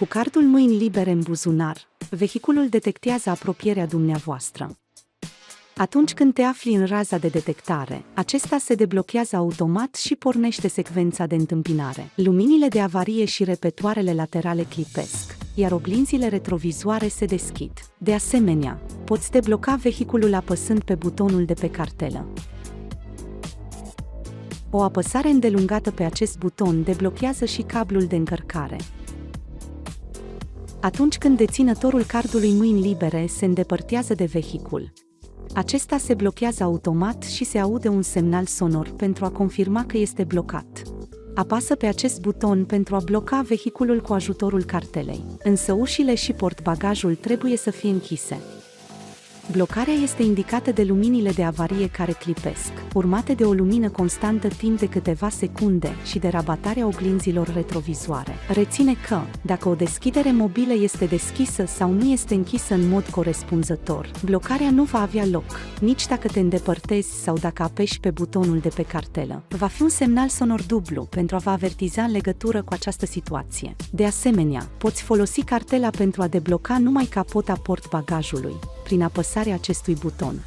Cu cardul mâini libere în buzunar, vehiculul detectează apropierea dumneavoastră. Atunci când te afli în raza de detectare, acesta se deblochează automat și pornește secvența de întâmpinare. Luminile de avarie și repetoarele laterale clipesc, iar oglinzile retrovizoare se deschid. De asemenea, poți debloca vehiculul apăsând pe butonul de pe cartelă. O apăsare îndelungată pe acest buton deblochează și cablul de încărcare. Atunci când deținătorul cardului mâini libere se îndepărtează de vehicul, acesta se blochează automat și se aude un semnal sonor pentru a confirma că este blocat. Apasă pe acest buton pentru a bloca vehiculul cu ajutorul cartelei, însă ușile și portbagajul trebuie să fie închise. Blocarea este indicată de luminile de avarie care clipesc, urmate de o lumină constantă timp de câteva secunde și de rabatarea oglinzilor retrovizoare. Reține că, dacă o deschidere mobilă este deschisă sau nu este închisă în mod corespunzător, blocarea nu va avea loc, nici dacă te îndepărtezi sau dacă apeși pe butonul de pe cartelă. Va fi un semnal sonor dublu pentru a vă avertiza în legătură cu această situație. De asemenea, poți folosi cartela pentru a debloca numai capota portbagajului, prin apăsarea acestui buton.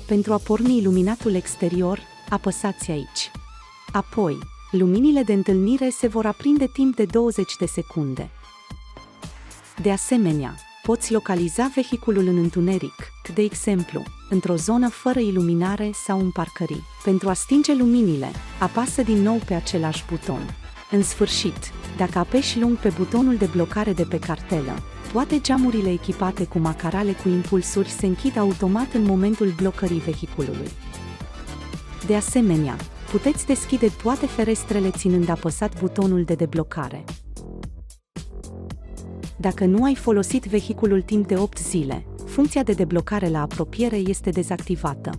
Pentru a porni iluminatul exterior, apăsați aici. Apoi, luminile de întâlnire se vor aprinde timp de 20 de secunde. De asemenea, poți localiza vehiculul în întuneric, de exemplu, într-o zonă fără iluminare sau în parcării. Pentru a stinge luminile, apasă din nou pe același buton. În sfârșit, dacă apeși lung pe butonul de blocare de pe cartelă, toate geamurile echipate cu macarale cu impulsuri se închid automat în momentul blocării vehiculului. De asemenea, puteți deschide toate ferestrele ținând apăsat butonul de deblocare. Dacă nu ai folosit vehiculul timp de 8 zile, funcția de deblocare la apropiere este dezactivată.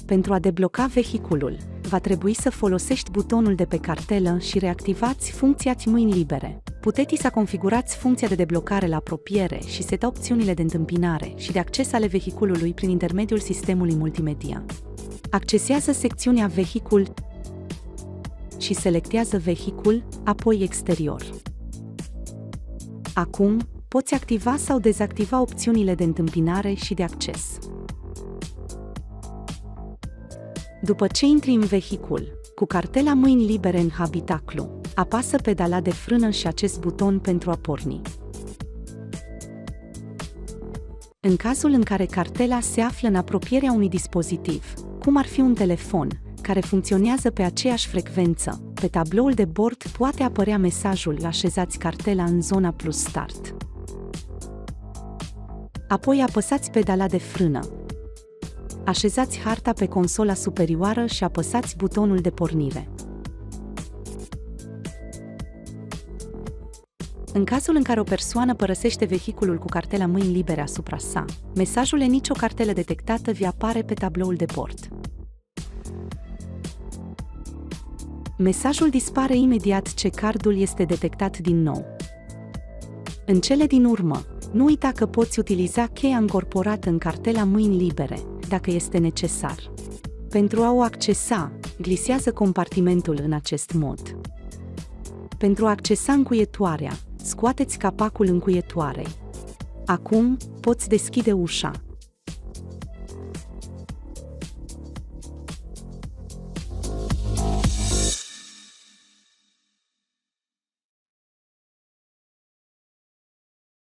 Pentru a debloca vehiculul, va trebui să folosești butonul de pe cartelă și reactivați funcția mâini libere. Puteți să configurați funcția de deblocare la apropiere și seta opțiunile de întâmpinare și de acces ale vehiculului prin intermediul sistemului multimedia. Accesează secțiunea Vehicul și selectează Vehicul, apoi Exterior. Acum, poți activa sau dezactiva opțiunile de întâmpinare și de acces. După ce intri în vehicul, cu cartela mâini libere în habitaclu, apasă pedala de frână și acest buton pentru a porni. În cazul în care cartela se află în apropierea unui dispozitiv, cum ar fi un telefon, care funcționează pe aceeași frecvență, pe tabloul de bord poate apărea mesajul "Așezați cartela în zona plus start". Apoi apăsați pedala de frână. Așezați harta pe consola superioară și apăsați butonul de pornire. În cazul în care o persoană părăsește vehiculul cu cartela mâini libere asupra sa, mesajul "Nicio cartelă detectată" vi apare pe tabloul de bord. Mesajul dispare imediat ce cardul este detectat din nou. În cele din urmă, nu uita că poți utiliza cheia încorporată în cartela mâini libere, dacă este necesar. Pentru a o accesa, glisează compartimentul în acest mod. Pentru a accesa încuietoarea, scoateți capacul încuietoarei. Acum, poți deschide ușa.